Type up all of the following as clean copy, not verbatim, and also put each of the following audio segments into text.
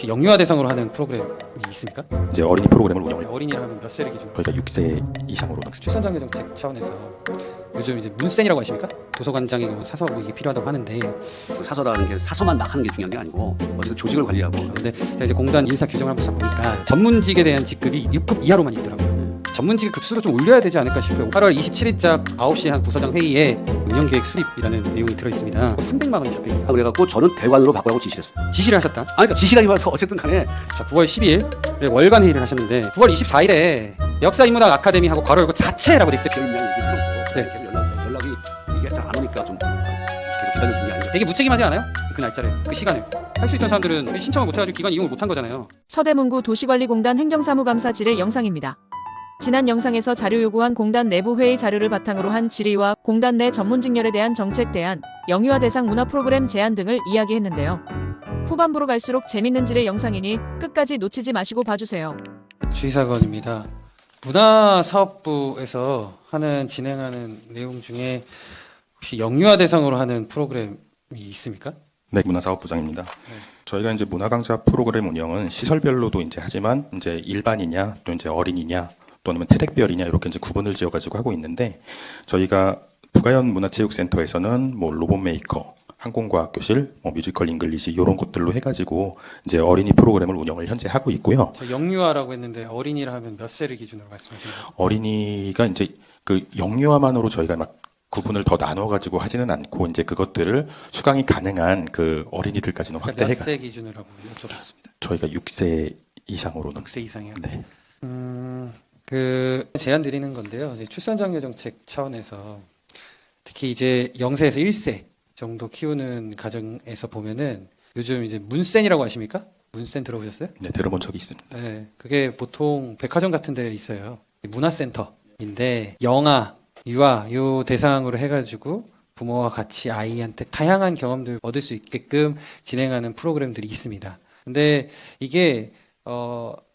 혹시 영유아 대상으로 하는 프로그램이 있습니까? 이제 어린이 프로그램을 운영을 어린이라 하면 몇 세를 기준으로? 저희가 6세 이상으로 출산장려 정책 차원에서 요즘 이제 문센이라고 하십니까? 도서관장의 경우 사서 뭐 이게 필요하다고 하는데 사서라는 게 사서만 막 하는 게 중요한 게 아니고 어쨌든 조직을 관리하고. 근데 제가 이제 공단 인사 규정을 한번 보니까 전문직에 대한 직급이 6급 이하로만 있더라고요. 전문직 급수를 좀 올려야 되지 않을까 싶어요. 8월 27일자 9시 한 부서장 회의에 운영계획 수립이라는 내용이 들어있습니다. 300만 원이 잡혀있어요. 그래갖고 저는 대관으로 바꾸라고 지시했어요. 지시를 하셨다. 아니, 그러니까 지시라기보다 어쨌든 간에 자, 9월 12일 월간 회의를 하셨는데 9월 24일에 역사인문학 아카데미하고 괄호 열고 자체라고 돼 있어요. 별명 얘기를 네. 연락이 이게 잘 안 오니까 좀 계속 기다려준 게 아닌가. 되게 무책임하지 않아요? 그 날짜를, 그 시간을. 할 수 있던 사람들은 신청을 못해가지고 기관 이용을 못한 거잖아요. 서대문구 도시관리공단 행정사무감사 질의 영상입니다. 지난 영상에서 자료 요구한 공단 내부 회의 자료를 바탕으로 한 질의와 공단 내 전문직렬에 대한 정책 대안, 영유아 대상 문화 프로그램 제안 등을 이야기했는데요. 후반부로 갈수록 재밌는 질의 영상이니 끝까지 놓치지 마시고 봐주세요. 주의사건입니다. 문화사업부에서 진행하는 내용 중에 혹시 영유아 대상으로 하는 프로그램이 있습니까? 네, 문화사업부장입니다. 저희가 이제 문화강좌 프로그램 운영은 시설별로도 이제 하지만 이제 일반이냐 또 이제 어린이냐 또는 트랙별이냐 이렇게 이제 구분을 지어가지고 하고 있는데 저희가 부가연 문화체육센터에서는 뭐 로봇 메이커, 항공과학교실, 뭐 뮤지컬 잉글리시 이런 것들로 해가지고 이제 어린이 프로그램을 운영을 현재 하고 있고요. 저 영유아라고 했는데 어린이라 하면 몇 세를 기준으로 말씀하시는 거예요? 어린이가 이제 그 영유아만으로 저희가 막 구분을 더 나눠가지고 하지는 않고 이제 그것들을 수강이 가능한 그 어린이들까지는 그러니까 확대해가. 몇 세 기준으로 여쭤봤습니다. 저희가 6세 이상으로는. 6세 이상이요? 네. 그 제안 드리는 건데요. 이제 출산장려 정책 차원에서 특히 이제 0세에서 1세 정도 키우는 가정에서 보면은 요즘 이제 문센이라고 하십니까? 문센 들어보셨어요? 네, 들어본 적이 있습니다. 네, 그게 보통 백화점 같은 데 있어요. 문화센터인데 영아, 유아 요 대상으로 해가지고 부모와 같이 아이한테 다양한 경험들 얻을 수 있게끔 진행하는 프로그램들이 있습니다. 근데 이게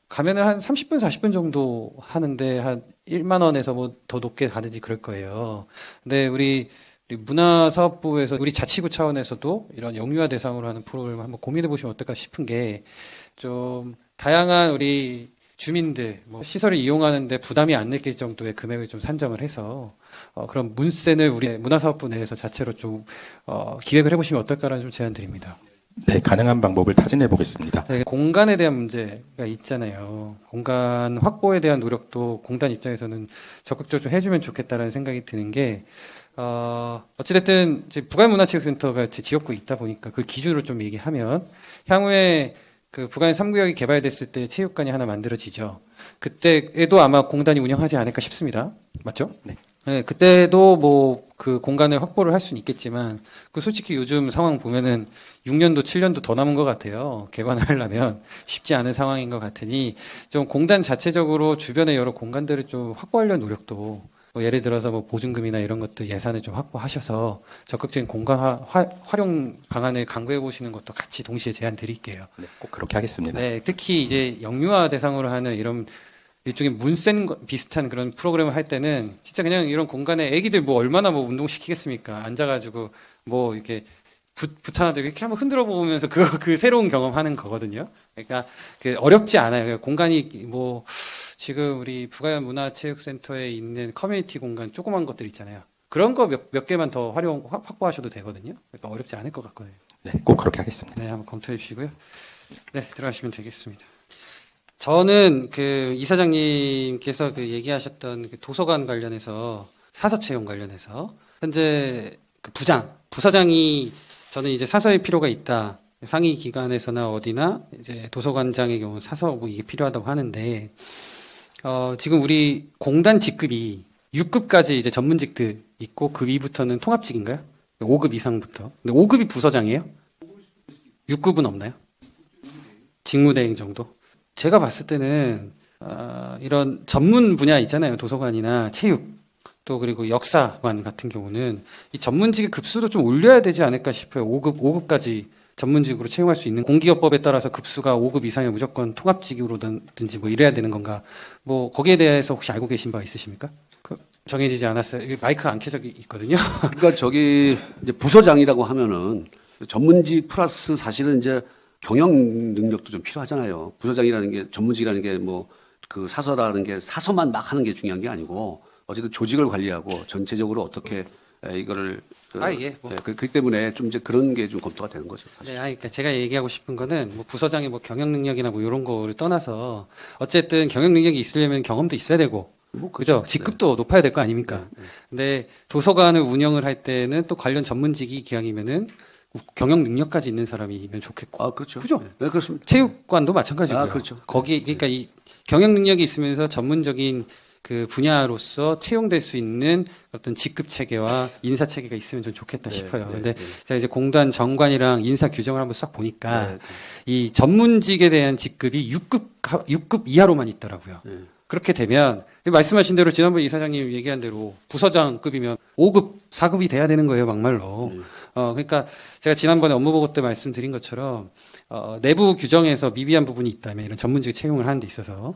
가면은 한 30분, 40분 정도 하는데 한 1만 원에서 뭐 더 높게 가든지 그럴 거예요. 근데 우리 문화사업부에서 우리 자치구 차원에서도 이런 영유아 대상으로 하는 프로그램을 한번 고민해 보시면 어떨까 싶은 게 좀 다양한 우리 주민들 뭐 시설을 이용하는데 부담이 안 느낄 정도의 금액을 좀 산정을 해서 그런 문센을 우리 문화사업부 내에서 자체로 좀 기획을 해보시면 어떨까라는 좀 제안 드립니다. 네, 가능한 방법을 타진해 보겠습니다. 네, 공간에 대한 문제가 있잖아요. 공간 확보에 대한 노력도 공단 입장에서는 적극적으로 좀 해주면 좋겠다라는 생각이 드는 게 어찌됐든 이제 부가연문화체육센터가 제 지역구에 있다 보니까 그 기준으로 좀 얘기하면 향후에 그 부가연 3구역이 개발됐을 때 체육관이 하나 만들어지죠. 그때에도 아마 공단이 운영하지 않을까 싶습니다. 맞죠? 네. 네, 그때도 뭐 그 공간을 확보를 할 수는 있겠지만 그 솔직히 요즘 상황 보면은 6년도 7년도 더 남은 것 같아요. 개관을 하려면 쉽지 않은 상황인 것 같으니 좀 공단 자체적으로 주변의 여러 공간들을 좀 확보하려는 노력도 뭐 예를 들어서 뭐 보증금이나 이런 것들 예산을 좀 확보하셔서 적극적인 공간 활용 방안을 강구해 보시는 것도 같이 동시에 제안 드릴게요. 네, 꼭 그렇게 하겠습니다. 네, 특히 이제 영유아 대상으로 하는 이런 일종의 문센 비슷한 그런 프로그램을 할 때는 진짜 그냥 이런 공간에 애기들 뭐 얼마나 뭐 운동시키겠습니까? 앉아가지고 뭐 이렇게 붓 하나 들고 이렇게 한번 흔들어 보면서 그 새로운 경험하는 거거든요. 그러니까 그 어렵지 않아요. 공간이 뭐 지금 우리 부가연 문화체육센터에 있는 커뮤니티 공간 조그만 것들 있잖아요. 그런 거 몇 개만 더 확보하셔도 되거든요. 그러니까 어렵지 않을 것 같거든요. 네, 꼭 그렇게 하겠습니다. 네, 한번 검토해 주시고요. 네, 들어가시면 되겠습니다. 저는 그 이사장님께서 그 얘기하셨던 그 도서관 관련해서 사서 채용 관련해서 현재 그 부사장이 저는 이제 사서의 필요가 있다. 상위 기관에서나 어디나 이제 도서관장의 경우 사서 뭐 이게 필요하다고 하는데 지금 우리 공단 직급이 6급까지 이제 전문직들 있고 그 위부터는 통합직인가요? 5급 이상부터. 근데 5급이 부서장이에요? 6급은 없나요? 직무대행 정도? 제가 봤을 때는 이런 전문 분야 있잖아요. 도서관이나 체육 또 그리고 역사관 같은 경우는 이 전문직의 급수도 좀 올려야 되지 않을까 싶어요. 5급까지 전문직으로 채용할 수 있는 공기업법에 따라서 급수가 5급 이상이 무조건 통합직으로든지 뭐 이래야 되는 건가? 뭐 거기에 대해서 혹시 알고 계신 바 있으십니까? 정해지지 않았어요. 이게 마이크가 안 켜져 있거든요. 그러니까 저기 이제 부서장이라고 하면은 전문직 플러스 사실은 이제 경영 능력도 좀 필요하잖아요. 부서장이라는 게 전문직이라는 게 뭐 그 사서라는 게 사서만 막 하는 게 중요한 게 아니고 어쨌든 조직을 관리하고 전체적으로 어떻게 이거를 그렇기 때문에 좀 이제 그런 게 좀 검토가 되는 거죠. 사실. 네, 그러니까 제가 얘기하고 싶은 거는 뭐 부서장의 뭐 경영 능력이나 뭐 이런 거를 떠나서 어쨌든 경영 능력이 있으려면 경험도 있어야 되고 뭐 그죠? 직급도 높아야 될 거 아닙니까? 근데 도서관을 운영을 할 때는 또 관련 전문직이 기왕이면은 경영 능력까지 있는 사람이면 좋겠고. 아, 그렇죠. 그죠? 네, 그렇습니다. 체육관도 마찬가지고요. 아, 그렇죠. 거기 그러니까 이 경영 능력이 있으면서 전문적인 그 분야로서 채용될 수 있는 어떤 직급 체계와 인사 체계가 있으면 좀 좋겠다 싶어요. 근데 제가 이제 공단 정관이랑 인사 규정을 한번 싹 보니까 이 전문직에 대한 직급이 6급 이하로만 있더라고요. 그렇게 되면 말씀하신 대로 지난번 이사장님 얘기한 대로 부서장급이면 5급, 4급이 돼야 되는 거예요, 막말로. 그러니까 제가 지난번에 업무보고 때 말씀드린 것처럼 내부 규정에서 미비한 부분이 있다면 이런 전문직 채용을 하는 데 있어서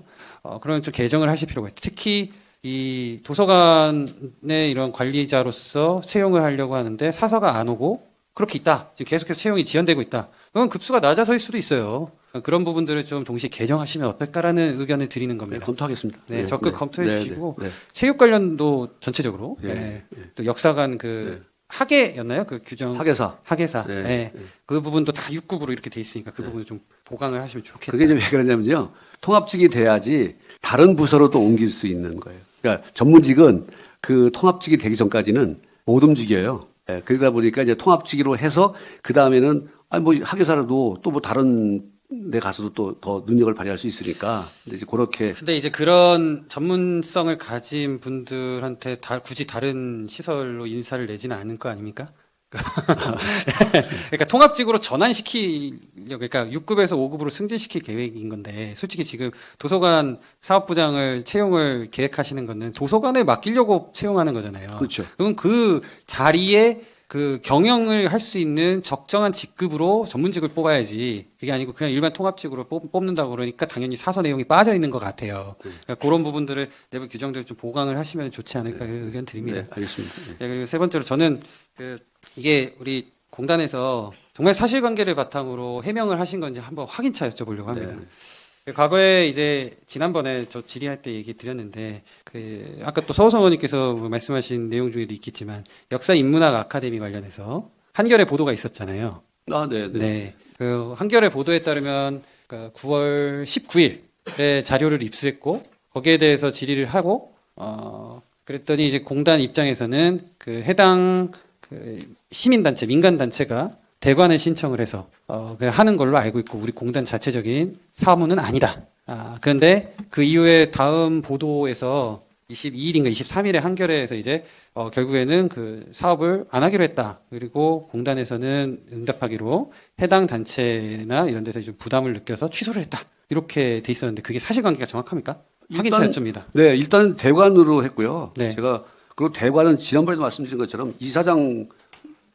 그런 좀 개정을 하실 필요가 있다. 특히 이 도서관의 이런 관리자로서 채용을 하려고 하는데 사서가 안 오고 그렇게 있다. 지금 계속해서 채용이 지연되고 있다. 그건 급수가 낮아서일 수도 있어요. 그런 부분들을 좀 동시에 개정하시면 어떨까라는 의견을 드리는 네, 겁니다. 검토하겠습니다. 네, 적극 검토해 네, 주시고 네, 네. 체육 관련도 전체적으로 네, 또 역사관 그 학예였나요? 그 규정 학예사. 학예사. 네, 네. 네. 그 부분도 다 6급으로 이렇게 돼 있으니까 그 부분을 좀 보강을 하시면 좋겠다. 그게 이제 왜 그러냐면요. 통합직이 돼야지 다른 부서로 또 옮길 수 있는 거예요. 그러니까 전문직은 그 통합직이 되기 전까지는 못 움직여요. 예, 그러다 보니까 이제 통합직으로 해서 그 다음에는 아니 뭐 학예사라도 또 뭐 다른 데 가서도 또 더 능력을 발휘할 수 있으니까 이제 그렇게 근데 이제 그런 전문성을 가진 분들한테 굳이 다른 시설로 인사를 내지는 않을 거 아닙니까? 그러니까 통합직으로 전환시키려고, 그러니까 6급에서 5급으로 승진시킬 계획인 건데, 솔직히 지금 도서관 사업부장을 채용을 계획하시는 거는 도서관에 맡기려고 채용하는 거잖아요. 그렇죠. 그럼 그 자리에 그 경영을 할 수 있는 적정한 직급으로 전문직을 뽑아야지 그게 아니고 그냥 일반 통합직으로 뽑는다고 그러니까 당연히 사서 내용이 빠져 있는 것 같아요. 그러니까 그런 부분들을 내부 규정들을 좀 보강을 하시면 좋지 않을까 의견 드립니다. 네, 알겠습니다. 네. 그리고 세 번째로 저는 이게 우리 공단에서 정말 사실관계를 바탕으로 해명을 하신 건지 한번 확인차 여쭤보려고 합니다. 과거에 이제 지난번에 저 질의할 때 얘기 드렸는데 아까 또 서우성원님께서 말씀하신 내용 중에도 있겠지만 역사 인문학 아카데미 관련해서 한겨레 보도가 있었잖아요. 아, 네, 네. 네. 그 한겨레 보도에 따르면 9월 19일에 자료를 입수했고 거기에 대해서 질의를 하고 그랬더니 이제 공단 입장에서는 그 해당 그 시민단체, 민간단체가 대관을 신청을 해서 하는 걸로 알고 있고 우리 공단 자체적인 사무는 아니다. 그런데 그 이후에 다음 보도에서 22일인가 23일에 한겨레에서 이제 결국에는 그 사업을 안 하기로 했다. 그리고 공단에서는 응답하기로 해당 단체나 이런 데서 좀 부담을 느껴서 취소를 했다. 이렇게 돼 있었는데 그게 사실관계가 정확합니까? 확인차 여쭙니다. 네, 일단 대관으로 했고요. 네. 제가 그리고 대관은 지난번에도 말씀드린 것처럼 이사장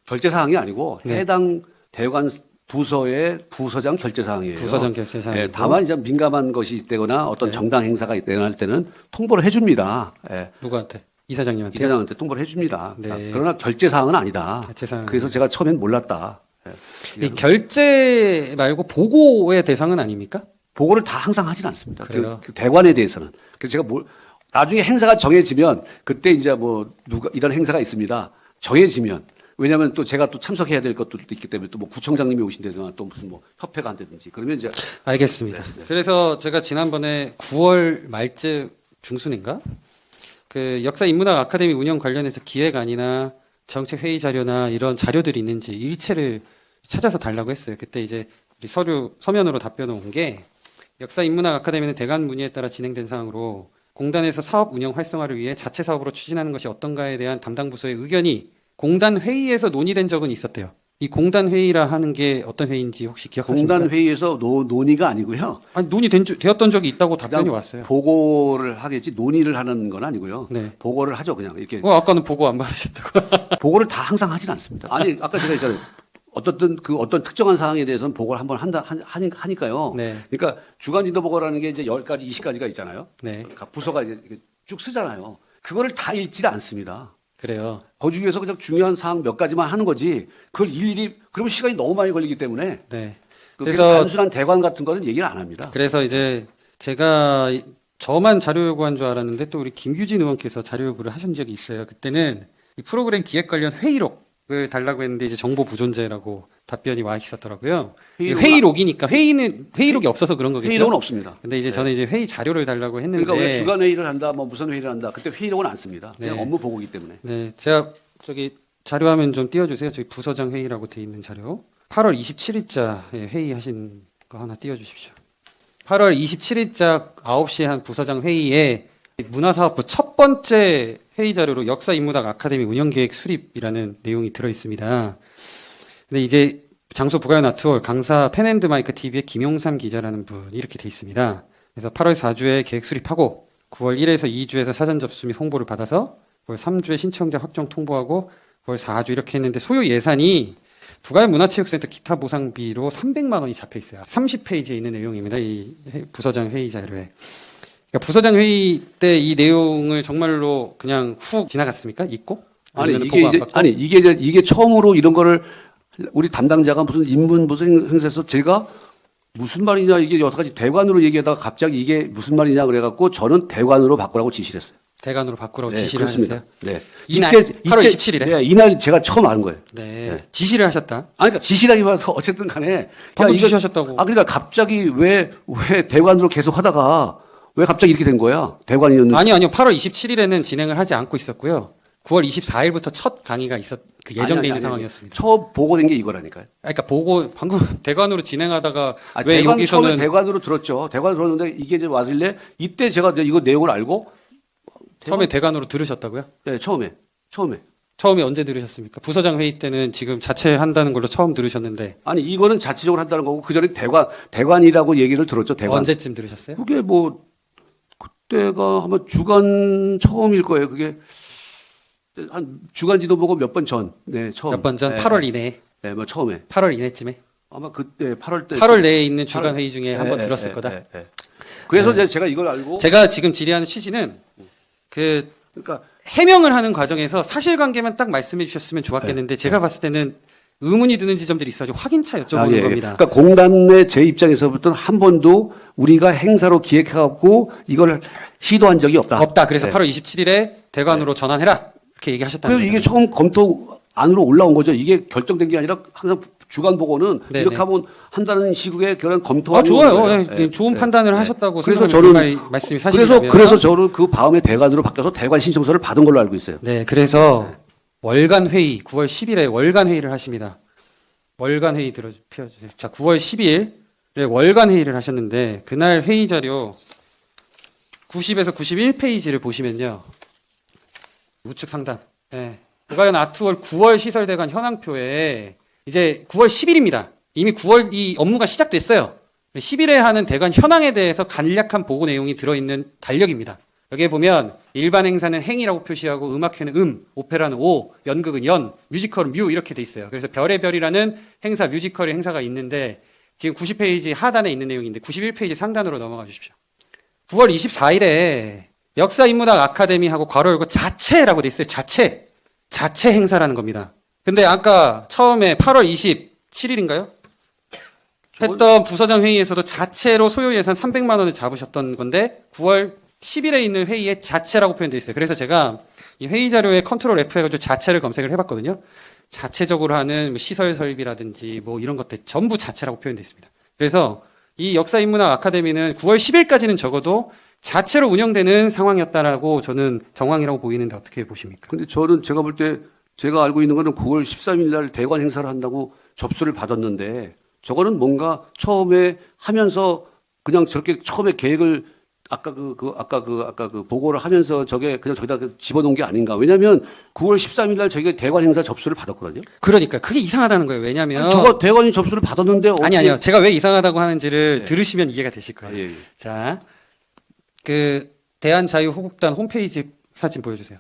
결제 사항이 아니고 네. 해당 대관 부서의 부서장 결제 사항이에요. 부서장 결제 사항이고. 예, 다만 이제 민감한 것이 있다거나 어떤 네. 정당 행사가 있다거나 할 때는 통보를 해줍니다. 예, 누구한테? 이사장님한테? 이사장한테 통보를 해줍니다. 네. 그러나 결제 사항은 아니다. 결제 사항은 그래서 제가 처음엔 몰랐다. 예. 이 결제 말고 보고의 대상은 아닙니까? 보고를 다 항상 하진 않습니다. 그래요? 그 대관에 대해서는. 그래서 제가 나중에 행사가 정해지면 그때 이제 뭐 누가 이런 행사가 있습니다. 정해지면 왜냐하면 또 제가 또 참석해야 될 것도 있기 때문에 또 뭐 구청장님이 오신다든가 또 무슨 뭐 협회가 한다든지 그러면 이제 알겠습니다. 그래서 제가 지난번에 9월 말쯤 중순인가? 그 역사 인문학 아카데미 운영 관련해서 기획안이나 정책 회의 자료나 이런 자료들이 있는지 일체를 찾아서 달라고 했어요. 그때 이제 서면으로 답변을 온 게 역사 인문학 아카데미는 대관 문의에 따라 진행된 사항으로 공단에서 사업 운영 활성화를 위해 자체 사업으로 추진하는 것이 어떤가에 대한 담당 부서의 의견이 공단 회의에서 논의된 적은 있었대요. 이 공단 회의라 하는 게 어떤 회의인지 혹시 기억하십니까? 공단 회의에서 논의가 아니고요. 아니 되었던 적이 있다고 답변이 그냥 왔어요. 보고를 하겠지 논의를 하는 건 아니고요. 네. 보고를 하죠 그냥 이렇게. 아까는 보고 안 받으셨다고. 보고를 다 항상 하진 않습니다. 아니 아까 제가 있잖아요. 어떤 특정한 사항에 대해서는 보고를 한번 하니까요. 네. 그러니까 주간 진도 보고라는 게 이제 10가지, 20가지가 있잖아요. 네. 각 부서가 이제 쭉 쓰잖아요. 그거를 다 읽지 않습니다. 그래요. 그 중에서 그냥 중요한 사항 몇 가지만 하는 거지. 그걸 일일이 그러면 시간이 너무 많이 걸리기 때문에 네. 그래서 단순한 대관 같은 거는 얘기를 안 합니다. 그래서 이제 제가 저만 자료 요구한 줄 알았는데 또 우리 김규진 의원께서 자료 요구를 하신 적이 있어요. 그때는 이 프로그램 기획 관련 회의록을 달라고 했는데 이제 정보 부존재라고 답변이 와 있었더라고요. 회의록이니까 회의록이 없어서 그런 거겠죠. 회의록은 없습니다. 근데 이제 저는 이제 회의 자료를 달라고 했는데 그러니까 왜 주간 회의를 한다, 뭐 무슨 회의를 한다. 그때 회의록은 안 씁니다. 그냥 네. 업무 보고기 때문에. 네, 제가 저기 자료화면 좀 띄워주세요. 저기 부서장 회의라고 돼 있는 자료. 8월 27일자 회의하신 거 하나 띄워주십시오. 8월 27일자 9시에 한 부서장 회의에 문화사업부 첫 번째 회의 자료로 역사인문학 아카데미 운영계획 수립이라는 내용이 들어있습니다. 근데 이제 장소 부가연 아트홀 강사 펜앤드마이크 TV의 김용삼 기자라는 분이 이렇게 돼 있습니다. 그래서 8월 4주에 계획 수립하고 9월 1에서 2주에서 사전 접수 및 홍보를 받아서 9월 3주에 신청자 확정 통보하고 9월 4주 이렇게 했는데 소요 예산이 부가연 문화체육센터 기타 보상비로 300만 원이 잡혀 있어요. 30페이지에 있는 내용입니다. 이 부서장 회의 자료에. 그러니까 부서장 회의 때 이 내용을 정말로 그냥 훅 지나갔습니까? 잊고? 아니 아니면 이게 보고 안 이제 받고? 아니 이게 처음으로 이런 거를 우리 담당자가 무슨 인문 무슨 행사에서 제가 무슨 말이냐 이게 여태까지 대관으로 얘기하다가 갑자기 이게 무슨 말이냐 그래갖고 저는 대관으로 바꾸라고 지시를 했어요. 대관으로 바꾸라고 네, 지시를 그렇습니다. 하셨어요? 네. 이날, 이때 8월 27일 에? 네, 이날 제가 처음 아는 거예요. 네. 네. 지시를 하셨다. 아니, 그러니까 지시라기보다 어쨌든 간에. 방금 이거- 지시하셨다고. 그러니까 갑자기 왜 대관으로 계속 하다가 왜 갑자기 이렇게 된 거야? 대관이었는데. 아니요. 8월 27일에는 진행을 하지 않고 있었고요. 9월 24일부터 첫 강의가 예정돼 있는 상황이었습니다. 처음 보고된 게 이거라니까요. 그러니까 보고 방금 대관으로 진행하다가 왜 대관, 처음에 여기서는 대관으로 들었죠. 대관으로 들었는데 이게 이제 와길래 이때 제가 이제 이거 내용을 알고 처음에 대관으로 들으셨다고요? 네, 처음에. 처음에 언제 들으셨습니까? 부서장 회의 때는 지금 자체한다는 걸로 처음 들으셨는데 아니, 이거는 자체적으로 한다는 거고 그 전에 대관이라고 얘기를 들었죠. 대관. 언제쯤 들으셨어요? 그게 뭐 그때가 아마 주간 처음일 거예요. 그게 한 주간 지도 보고 몇 번 전. 네, 처음. 몇 번 전? 네, 8월 이내에? 네, 뭐 처음에. 8월 이내쯤에? 아마 그때 8월 때. 8월 내에 있는 주간 8월 회의 중에 한 번 들었을 거다. 그래서 이제 제가 이걸 알고. 제가 지금 질의하는 취지는 그러니까 해명을 하는 과정에서 사실관계만 딱 말씀해 주셨으면 좋았겠는데 제가 봤을 때는 의문이 드는 지점들이 있어가지고 확인차 여쭤보는 예. 겁니다. 그러니까 공단 내 제 입장에서부터는 한 번도 우리가 행사로 기획해갖고 이걸 시도한 적이 없다. 없다. 그래서 네. 8월 27일에 대관으로 전환해라. 이렇게 얘기하셨다는 그래서 이게 거죠. 처음 검토 안으로 올라온 거죠. 이게 결정된 게 아니라 항상 주간 보고는 네네. 이렇게 하면 한다는 식의 그런 검토하는 좋아요. 거예요. 예, 좋은 판단을 하셨다고 그래서 생각하면 저는 말씀이 사실이라면 그래서 저는 그 다음에 대관으로 바뀌어서 대관 신청서를 받은 걸로 알고 있어요. 네, 그래서 월간 회의 9월 10일에 월간 회의를 하십니다. 월간 회의 펴주세요. 자, 9월 10일에 월간 회의를 하셨는데 그날 회의 자료 90에서 91페이지를 보시면요. 우측 상단. 예. 부가연 아트월 9월 시설대관 현황표에 이제 9월 10일입니다. 이미 9월 이 업무가 시작됐어요. 10일에 하는 대관 현황에 대해서 간략한 보고 내용이 들어있는 달력입니다. 여기에 보면 일반 행사는 행이라고 표시하고 음악회는 오페라는 오, 연극은 연, 뮤지컬은 뮤 이렇게 돼 있어요. 그래서 별의 별이라는 행사, 뮤지컬의 행사가 있는데 지금 90페이지 하단에 있는 내용인데 91페이지 상단으로 넘어가 주십시오. 9월 24일에 역사인문학 아카데미하고 괄호 열고 자체라고 돼 있어요. 자체 행사라는 겁니다. 근데 아까 처음에 8월 27일인가요? 했던 부서장 회의에서도 자체로 소요 예산 300만 원을 잡으셨던 건데 9월 10일에 있는 회의에 자체라고 표현되어 있어요. 그래서 제가 이 회의 자료에 컨트롤 F 해가지고 자체를 검색을 해봤거든요. 자체적으로 하는 뭐 시설 설비라든지 뭐 이런 것들 전부 자체라고 표현되어 있습니다. 그래서 이 역사인문학 아카데미는 9월 10일까지는 적어도 자체로 운영되는 상황이었다라고 저는 정황이라고 보이는데 어떻게 보십니까? 근데 저는 제가 볼 때 제가 알고 있는 거는 9월 13일 날 대관 행사를 한다고 접수를 받았는데 저거는 뭔가 처음에 하면서 그냥 저렇게 처음에 계획을 아까 그 보고를 하면서 저게 그냥 저기다 집어넣은 게 아닌가. 왜냐면 9월 13일 날 저희가 대관 행사 접수를 받았거든요. 그러니까 그게 이상하다는 거예요. 왜냐면 저거 대관이 접수를 받았는데 아니요. 제가 왜 이상하다고 하는지를 들으시면 이해가 되실 거예요. 예. 자, 그 대한자유호국단 홈페이지 사진 보여주세요.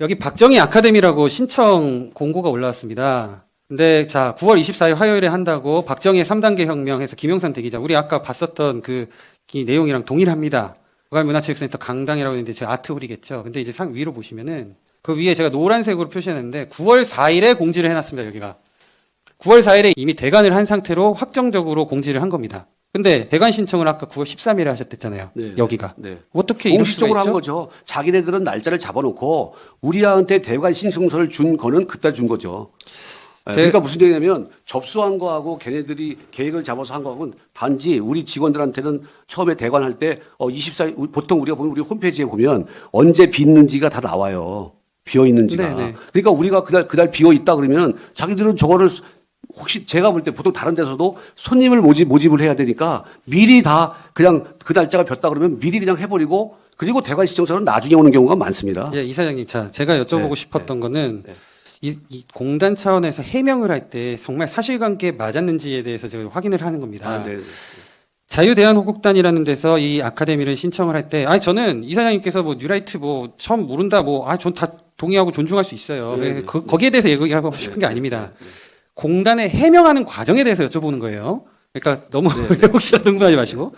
여기 박정희 아카데미라고 신청 공고가 올라왔습니다. 근데 자, 9월 24일 화요일에 한다고 박정희의 3단계 혁명해서 김용삼 대기자 우리 아까 봤었던 이 내용이랑 동일합니다. 부가연문화체육센터 강당이라고 했는데 제 아트홀이겠죠. 근데 이제 위로 보시면은 그 위에 제가 노란색으로 표시했는데 9월 4일에 공지를 해놨습니다. 여기가 9월 4일에 이미 대관을 한 상태로 확정적으로 공지를 한 겁니다. 근데 대관 신청을 아까 9월 13일에 하셨댔잖아요. 네. 여기가. 네. 어떻게 이럴 수가 공식적으로 한 있죠? 거죠. 자기네들은 날짜를 잡아놓고 우리한테 대관 신청서를 준 거는 그때 준 거죠. 그러니까 무슨 얘기냐면 접수한 거하고 걔네들이 계획을 잡아서 한 거하고는 단지 우리 직원들한테는 처음에 대관할 때 24일 보통 우리가 보면 우리 홈페이지에 보면 언제 빗는지가 다 나와요. 비어 있는지가. 네네. 그러니까 우리가 그날 비어 있다 그러면 자기들은 저거를 혹시 제가 볼 때 보통 다른 데서도 손님을 모집을 해야 되니까 미리 다 그냥 그 날짜가 폈다 그러면 미리 그냥 해버리고 그리고 대관 신청서는 나중에 오는 경우가 많습니다. 예, 이사장님. 자, 제가 여쭤보고 네, 싶었던 거는 이 공단 차원에서 해명을 할 때 정말 사실관계에 맞았는지에 대해서 제가 확인을 하는 겁니다. 네. 자유대한호국단이라는 데서 이 아카데미를 신청을 할 때, 아니, 저는 이사장님께서 뭐 뉴라이트 뭐 처음 모른다 전 다 동의하고 존중할 수 있어요. 네, 네. 거기에 대해서 얘기하고 싶은 게 아닙니다. 공단에 해명하는 과정에 대해서 여쭤보는 거예요. 그러니까 너무 혹시라도 흥분하지 마시고.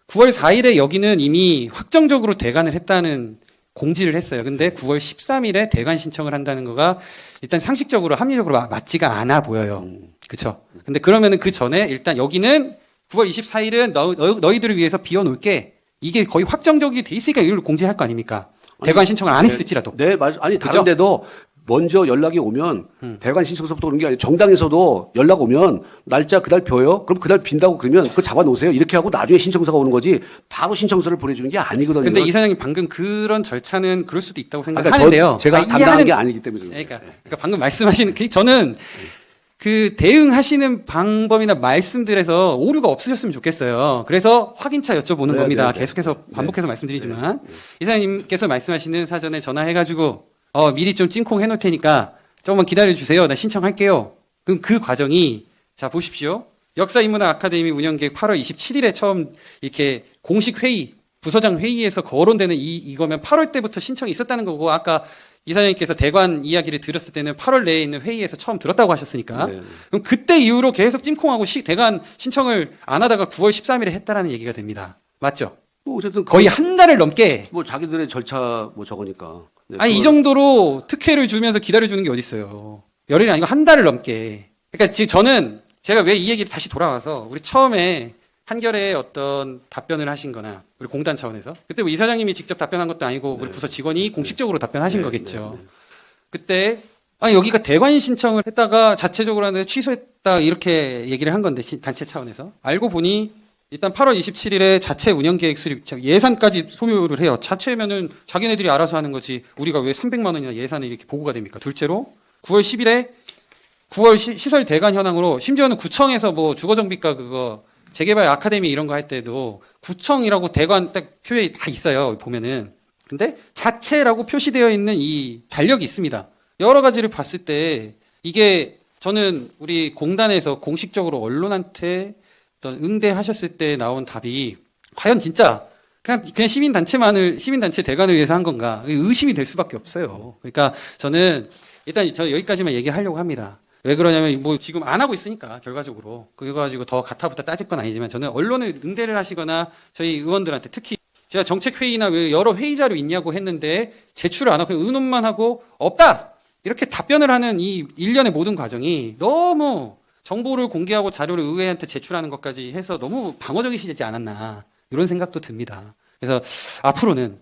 9월 4일에 여기는 이미 확정적으로 대관을 했다는 공지를 했어요. 근데 9월 13일에 대관 신청을 한다는 거가 일단 상식적으로 합리적으로 맞지가 않아 보여요. 그쵸? 근데 그러면은 그 전에 일단 여기는 9월 24일은 너희들을 위해서 비워놓을게. 이게 거의 확정적이 돼 있으니까 이걸 공지할 거 아닙니까? 대관 신청을 안 했을지라도. 네, 맞아. 아니, 그죠? 다른 데도 먼저 연락이 오면 대관 신청서부터 오는 게 아니라 정당에서도 연락 오면 날짜 그날 벼요? 그럼 그날 빈다고 그러면 그거 잡아 놓으세요. 이렇게 하고 나중에 신청서가 오는 거지 바로 신청서를 보내주는 게 아니거든요. 근데 이사장님 방금 그런 절차는 그럴 수도 있다고 그러니까 생각하는데요. 제가 담당한 게 아니기 때문에. 그러니까 방금 말씀하시는 저는 그 대응하시는 방법이나 말씀들에서 오류가 없으셨으면 좋겠어요. 그래서 확인차 여쭤보는 네, 겁니다. 네, 네. 계속해서 반복해서 말씀드리지만 이사장님께서 말씀하시는 사전에 전화해가지고 미리 좀 찜콩 해놓을 테니까 조금만 기다려주세요. 나 신청할게요. 그럼 그 과정이 자 보십시오. 역사인문학 아카데미 운영계획 8월 27일에 처음 이렇게 공식 회의 부서장 회의에서 거론되는 이거면 8월 때부터 신청이 있었다는 거고 아까 이사장님께서 대관 이야기를 들었을 때는 8월 내에 있는 회의에서 처음 들었다고 하셨으니까 네. 그럼 그때 이후로 계속 찜콩하고 대관 신청을 안 하다가 9월 13일에 했다라는 얘기가 됩니다. 맞죠? 뭐 어쨌든 거의 한 달을 넘게 뭐 자기들의 절차 뭐 저거니까. 네, 아니 이 정도로 특혜를 주면서 기다려주는 게 어딨어요. 열흘이 아니고 한 달을 넘게. 그러니까 지금 저는 제가 왜 이 얘기를 다시 돌아와서 우리 처음에 한결에 어떤 답변을 하신 거나 우리 공단 차원에서 그때 뭐 이사장님이 직접 답변한 것도 아니고 우리 부서 직원이 공식적으로 답변하신 거겠죠. 그때 아니 여기가 대관 신청을 했다가 자체적으로 하는데 취소했다 이렇게 얘기를 한 건데 단체 차원에서 알고 보니 일단 8월 27일에 자체 운영계획 수립 예산까지 소요를 해요. 자체면은 자기네들이 알아서 하는 거지 우리가 왜 300만 원이나 예산을 이렇게 보고가 됩니까? 둘째로 9월 10일에 9월 시설 대관 현황으로 심지어는 구청에서 뭐 주거정비과 그거 재개발 아카데미 이런 거 할 때도 구청이라고 대관 딱 표에 다 있어요. 보면은. 근데 자체라고 표시되어 있는 이 달력이 있습니다. 여러 가지를 봤을 때 이게 저는 우리 공단에서 공식적으로 언론한테 어떤 응대하셨을 때 나온 답이 과연 진짜 그냥 시민단체 대관을 위해서 한 건가 의심이 될 수밖에 없어요. 그러니까 저는 일단 저 여기까지만 얘기하려고 합니다. 왜 그러냐면 뭐 지금 안 하고 있으니까 결과적으로 그거 가지고 더 가타부타 따질 건 아니지만 저는 언론을 응대를 하시거나 저희 의원들한테 특히 제가 정책회의나 왜 여러 회의 자료 있냐고 했는데 제출을 안 하고 의논만 하고 없다 이렇게 답변을 하는 이 일련의 모든 과정이 너무 정보를 공개하고 자료를 의회한테 제출하는 것까지 해서 너무 방어적이시지 않았나 이런 생각도 듭니다. 그래서 앞으로는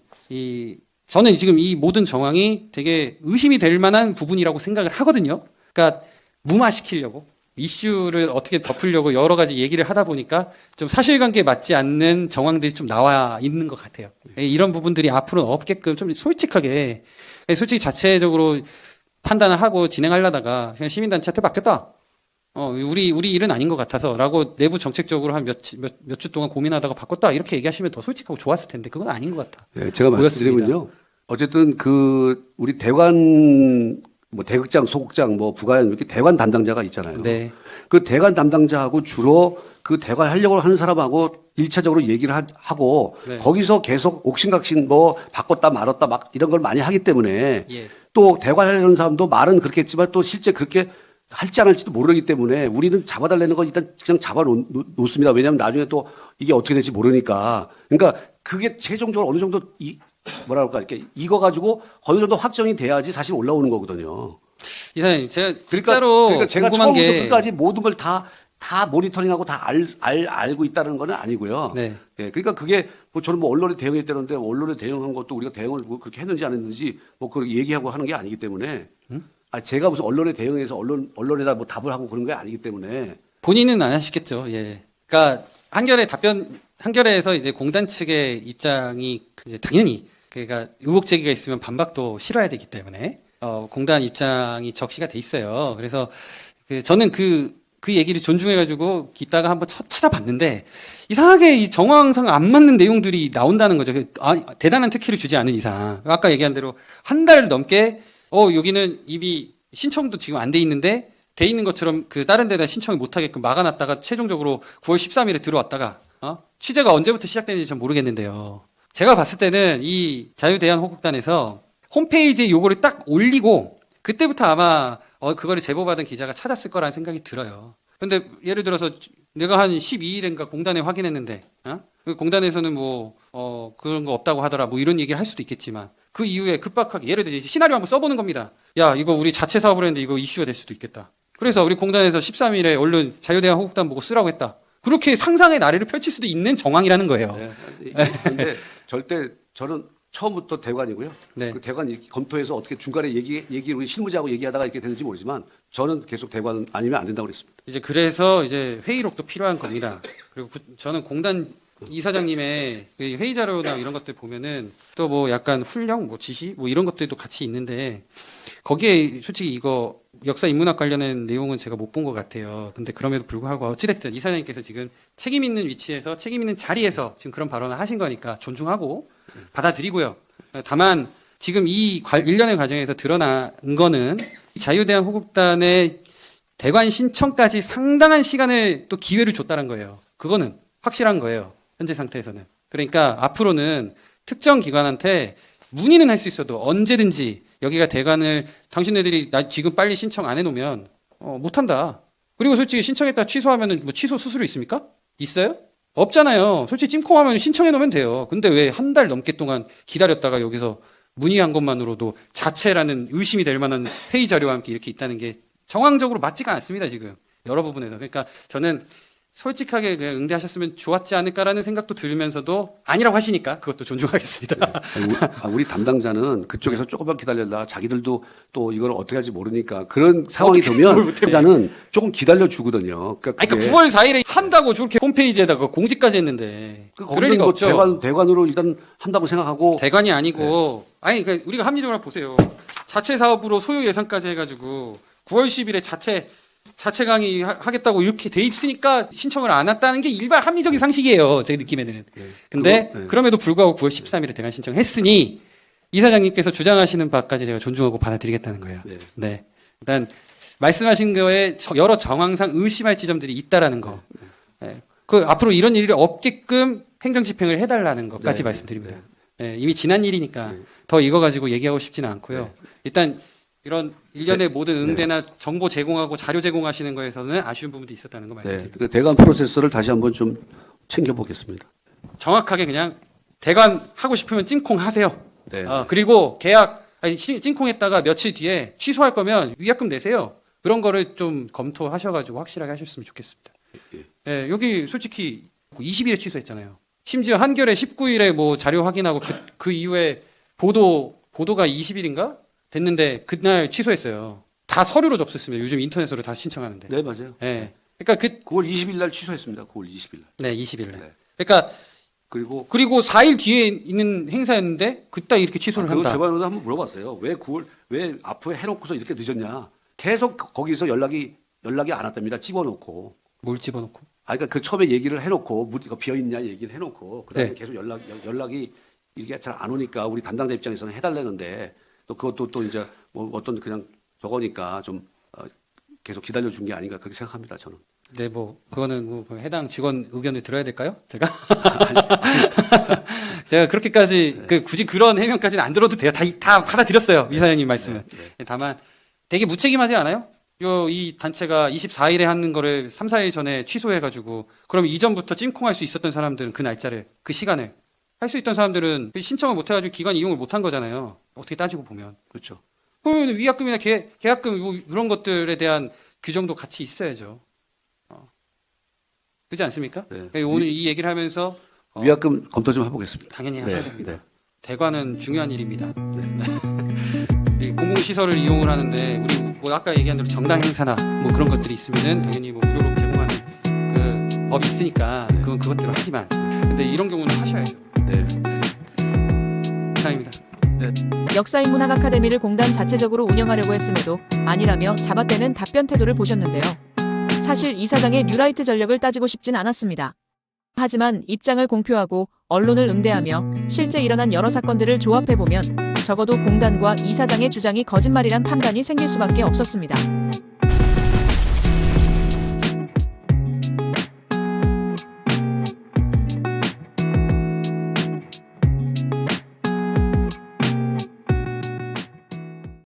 저는 지금 이 모든 정황이 되게 의심이 될 만한 부분이라고 생각을 하거든요. 그러니까 무마시키려고 이슈를 어떻게 덮으려고 여러 가지 얘기를 하다 보니까 좀 사실관계에 맞지 않는 정황들이 좀 나와 있는 것 같아요. 이런 부분들이 앞으로는 없게끔 좀 솔직하게 솔직히 자체적으로 판단을 하고 진행하려다가 그냥 시민단체한테 맡겼다. 우리 일은 아닌 것 같아서라고 내부 정책적으로 한 몇 주 동안 고민하다가 바꿨다 이렇게 얘기하시면 더 솔직하고 좋았을 텐데 그건 아닌 것 같아. 네, 제가 말씀드리면요. 어쨌든 우리 대관 뭐 대극장, 소극장, 뭐 부가연 이렇게 대관 담당자가 있잖아요. 네. 그 대관 담당자하고 주로 그 대관 하려고 하는 사람하고 1차적으로 얘기를 하고 네. 거기서 계속 옥신각신 뭐 바꿨다 말았다 막 이런 걸 많이 하기 때문에 예. 또 대관 하려는 사람도 말은 그렇게 했지만 또 실제 그렇게 할지 안 할지도 모르기 때문에 우리는 잡아달라는 건 일단 그냥 잡아놓습니다. 왜냐하면 나중에 또 이게 어떻게 될지 모르니까. 그러니까 그게 최종적으로 어느 정도 뭐라 그럴까 이렇게 이거 가지고 어느 정도 확정이 돼야지 사실 올라오는 거거든요. 이사장님, 제가 그러니까, 진짜로 그러니까 제가 궁금한 처음부터 게 끝까지 모든 걸 다 모니터링하고 다 알고 있다는 건 아니고요. 네. 예, 그러니까 그게 뭐 저는 뭐 언론에 대응했다는데 언론에 대응한 것도 우리가 대응을 뭐 그렇게 했는지 안 했는지 뭐 그렇게 얘기하고 하는 게 아니기 때문에 제가 무슨 언론에 대응해서 언론에다 뭐 답을 하고 그런 게 아니기 때문에 본인은 안 하시겠죠. 예. 그러니까 한겨레에서 이제 공단 측의 입장이 이제 당연히 그러니까 의혹 제기가 있으면 반박도 실어야 되기 때문에 공단 입장이 적시가 돼 있어요. 그래서 저는 그 얘기를 존중해가지고 이따가 한번 찾아봤는데 이상하게 이 정황상 안 맞는 내용들이 나온다는 거죠. 대단한 특혜를 주지 않은 이상 아까 얘기한 대로 한 달 넘게 여기는 이미 신청도 지금 안 돼 있는데 돼 있는 것처럼 그 다른 데다 신청을 못 하게끔 막아놨다가 최종적으로 9월 13일에 들어왔다가 취재가 언제부터 시작되는지 전 모르겠는데요. 제가 봤을 때는 이 자유대한호국단에서 홈페이지에 요거를 딱 올리고 그때부터 아마 그거를 제보받은 기자가 찾았을 거라는 생각이 들어요. 근데 예를 들어서 내가 한 12일인가 공단에 확인했는데 그 공단에서는 뭐 그런 거 없다고 하더라 뭐 이런 얘기를 할 수도 있겠지만 그 이후에 급박하게 예를 들어 시나리오 한번 써보는 겁니다. 야 이거 우리 자체 사업을 했는데 이거 이슈가 될 수도 있겠다. 그래서 우리 공단에서 13일에 언론 자유대한호국단 보고 쓰라고 했다. 그렇게 상상의 나래를 펼칠 수도 있는 정황이라는 거예요. 네. 근데 절대 저는 처음부터 대관이고요. 네. 그 대관 검토해서 어떻게 중간에 얘기 우리 실무자하고 얘기하다가 이렇게 되는지 모르지만 저는 계속 대관 아니면 안 된다고 그랬습니다. 이제 그래서 이제 회의록도 필요한 겁니다. 그리고 저는 공단 이사장님의 그 회의 자료나 이런 것들 보면은 또 뭐 약간 훈령, 뭐 지시, 뭐 이런 것들도 같이 있는데 거기에 솔직히 이거 역사 인문학 관련된 내용은 제가 못 본 것 같아요. 근데 그럼에도 불구하고 어찌됐든 이사장님께서 지금 책임 있는 위치에서 책임 있는 자리에서 지금 그런 발언을 하신 거니까 존중하고 받아들이고요. 다만 지금 이 일련의 과정에서 드러난 거는 자유대한호국단의 대관 신청까지 상당한 시간을 또 기회를 줬다는 거예요. 그거는 확실한 거예요. 현재 상태에서는. 그러니까 앞으로는 특정 기관한테 문의는 할 수 있어도 언제든지 여기가 대관을 당신네들이 나 지금 빨리 신청 안 해놓으면 못한다. 그리고 솔직히 신청했다 취소하면은 뭐 취소 수수료 있습니까? 있어요? 없잖아요. 솔직히 찜콩하면 신청해놓으면 돼요. 근데 왜 한 달 넘게 동안 기다렸다가 여기서 문의한 것만으로도 자체라는 의심이 될 만한 회의 자료와 함께 이렇게 있다는 게 정황적으로 맞지가 않습니다, 지금. 여러 부분에서. 그러니까 저는 솔직하게 그냥 응대하셨으면 좋았지 않을까라는 생각도 들면서도 아니라고 하시니까 그것도 존중하겠습니다. 우리 담당자는 그쪽에서 조금만 기다려라. 자기들도 또 이걸 어떻게 할지 모르니까 그런 상황이 되면 기자는 조금 기다려 주거든요. 그러니까 9월 4일에 한다고 저렇게 홈페이지에다가 공지까지 했는데 그럴 리가 없죠. 대관으로 일단 한다고 생각하고 대관이 아니고 아니 그러니까 우리가 합리적으로 보세요. 자체 사업으로 소요 예산까지 해가지고 9월 10일에 자체 강의 하겠다고 이렇게 돼 있으니까 신청을 안 했다는 게 일반 합리적인 상식이에요. 제 느낌에는. 근데 그럼에도 불구하고 9월 13일에 대관 신청을 했으니 이사장님께서 주장하시는 바까지 제가 존중하고 받아들이겠다는 거예요. 네. 일단 말씀하신 거에 여러 정황상 의심할 지점들이 있다라는 거. 네. 그 앞으로 이런 일이 없게끔 행정 집행을 해달라는 것까지 말씀드립니다. 네. 이미 지난 일이니까 더 이거 가지고 얘기하고 싶지는 않고요. 일단 이런 일련의 모든 응대나 정보 제공하고 자료 제공하시는 거에서는 아쉬운 부분도 있었다는 거 말씀드립니다. 그 대관 프로세스를 다시 한번 좀 챙겨보겠습니다. 정확하게 그냥 대관 하고 싶으면 찜콩 하세요. 네. 그리고 찜콩했다가 며칠 뒤에 취소할 거면 위약금 내세요. 그런 거를 좀 검토하셔가지고 확실하게 하셨으면 좋겠습니다. 네, 여기 솔직히 20일에 취소했잖아요. 심지어 한겨레 19일에 뭐 자료 확인하고 그 이후에 보도가 20일인가? 됐는데 그날 취소했어요. 다 서류로 접수했습니다. 요즘 인터넷으로 다 신청하는데. 네, 맞아요. 네. 그러니까 9월 20일 날 취소했습니다. 9월 20일 날. 네, 20일 날. 네. 그러니까 그리고 4일 뒤에 있는 행사였는데 그때 이렇게 취소를 그거 한다. 제가 한번 물어봤어요. 왜 앞으로 해놓고서 이렇게 늦었냐? 계속 거기서 연락이 안 왔답니다. 집어넣고. 뭘 집어넣고? 그러니까 그 처음에 얘기를 해놓고 이거 비어 있냐 얘기를 해놓고 그다음에 네. 계속 연락이 이게 잘 안 오니까 우리 담당자 입장에서는 해달라는데 또 그것도 또 이제 뭐 어떤 그냥 저거니까 좀 계속 기다려 준 게 아닌가 그렇게 생각합니다. 저는. 네, 뭐 그거는 뭐 해당 직원 의견을 들어야 될까요? 제가 제가 그렇게까지 굳이 그런 해명까지는 안 들어도 돼요. 다 받아들였어요. 이사장님 말씀은. 다만 되게 무책임하지 않아요? 이 단체가 24일에 하는 거를 3, 4일 전에 취소해가지고 그럼 이전부터 찜콩할 수 있었던 사람들은 그 날짜를 그 시간을 할 수 있던 사람들은 신청을 못 해가지고 기관 이용을 못 한 거잖아요. 어떻게 따지고 보면. 그렇죠. 그러면 위약금이나 계약금 뭐 그런 것들에 대한 규정도 같이 있어야죠. 그렇지 않습니까? 네. 그러니까 오늘 이 얘기를 하면서 위약금 검토 좀 해보겠습니다. 당연히 네, 하셔야 됩니다. 네. 대관은 중요한 일입니다. 이 공공시설을 이용을 하는데 우리 뭐 아까 얘기한 대로 정당 행사나 뭐 그런 것들이 있으면은 당연히 뭐 무료로 제공하는 그 법이 있으니까 그건 그것대로 하지만 근데 이런 경우는 하셔야죠. 네. 이상입니다. 역사인문학 아카데미를 공단 자체적으로 운영하려고 했음에도 아니라며 잡아떼는 답변 태도를 보셨는데요. 사실 이사장의 뉴라이트 전력을 따지고 싶진 않았습니다. 하지만 입장을 공표하고 언론을 응대하며 실제 일어난 여러 사건들을 조합해보면 적어도 공단과 이사장의 주장이 거짓말이란 판단이 생길 수밖에 없었습니다.